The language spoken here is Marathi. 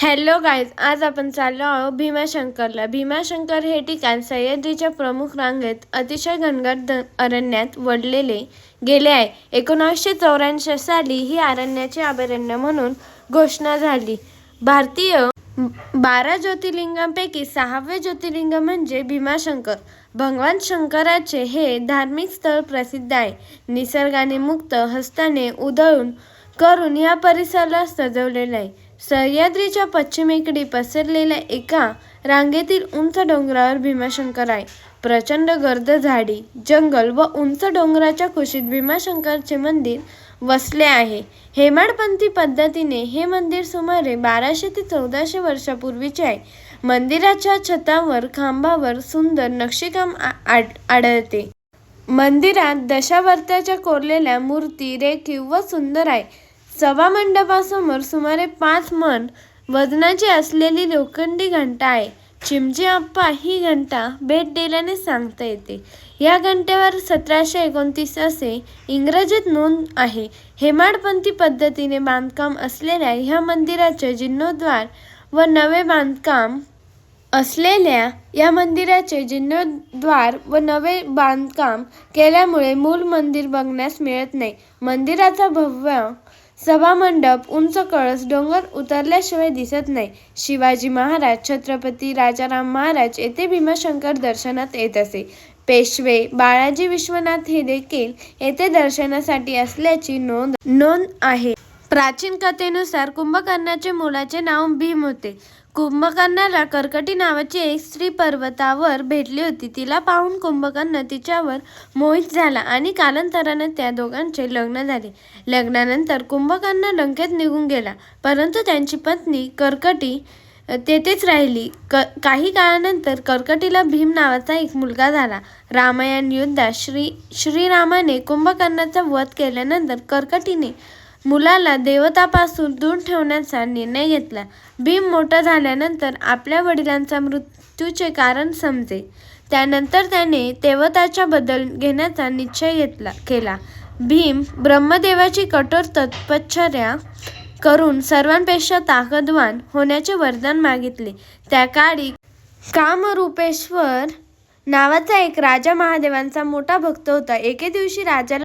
हॅलो गाईज, आज आपण चाललो आहोत भीमाशंकरला. भीमाशंकर हे ठिकाण सह्याद्रीच्या प्रमुख रांगेत अतिशय घनदाट अरण्यात वडलेले गेले आहे. 1984 साली ही अरण्याचे अभयारण्य म्हणून घोषणा झाली. भारतीय 12 ज्योतिर्लिंगांपैकी 6वे ज्योतिर्लिंग म्हणजे भीमाशंकर. भगवान शंकराचे हे धार्मिक स्थळ प्रसिद्ध आहे. निसर्गाने मुक्त हस्ताने उधळून करून या परिसराला सजवलेले आहे. सह्याद्रीच्या पश्चिमेकडे पसरलेल्या एका रांगेतील उंच डोंगरावर भीमाशंकर आहे. प्रचंड गर्द झाडी, जंगल व उंच डोंगराच्या कुशीत भीमाशंकरचे मंदिर वसले आहे. हेमाडपंथी पद्धतीने हे मंदिर सुमारे 1200 ते 1400 वर्षापूर्वीचे आहे. मंदिराच्या छतावर खांबावर सुंदर नक्षीकाम आढळते. मंदिरात दशावताराच्या कोरलेल्या मूर्ती रेखीव व सुंदर आहे. सभामंडपासमोर सुमारे 5 मन वजनाची असलेली लोखंडी घंटा आहे. चिमची आप्पा ही घंटा भेट दिल्याने सांगता येते. या घंटेवर 1729 असे इंग्रजीत नोंद आहे. हेमाडपंथी पद्धतीने बांधकाम असलेल्या ह्या मंदिराचे जीर्णोद्धार व नवे बांधकाम केल्यामुळे मूळ मंदिर बघण्यास मिळत नाही. मंदिराचा भव्य सभामंडप, उंच कळस डोंगर उतरल्याशिवाय दिसत नाही. शिवाजी महाराज, छत्रपती राजाराम महाराज येथे भीमाशंकर दर्शनात येत असे. पेशवे बाळाजी विश्वनाथ हे देखील येथे दर्शनासाठी असल्याची नोंद आहे. प्राचीन कथेनुसार कुंभकर्णाचे मुलाचे नाव भीम होते. कुंभकर्णाला कर्कटी नावाची एक स्त्री पर्वतावर भेटली होती. तिला पाहून कुंभकर्ण तिच्यावर मोहित झाला आणि कालांतराने त्या दोघांचे लग्न झाले. लग्नानंतर कुंभकर्ण लंकेत निघून गेला, परंतु त्यांची पत्नी कर्कटी तेथेच राहिली. काही काळानंतर कर्कटीला भीम नावाचा एक मुलगा झाला. रामायण युद्धात श्रीरामाने कुंभकर्णाचा वध केल्यानंतर कर्कटीने मुलाला देवतापासून दूर ठेवण्याचा निर्णय घेतला. भीम मोठा झाल्यानंतर आपल्या वडिलांचा मृत्यूचे कारण समजे. त्यानंतर त्याने देवताचा बदल घेण्याचा निश्चय केला. भीम ब्रह्मदेवाची कठोर तपश्चर्या करून सर्वांपेक्षा ताकदवान होण्याचे वरदान मागितले. त्या काळी कामरूपेश्वर नावाचा एक राजा महादेवांचा मोठा भक्त होता. एके दिवशी राजाला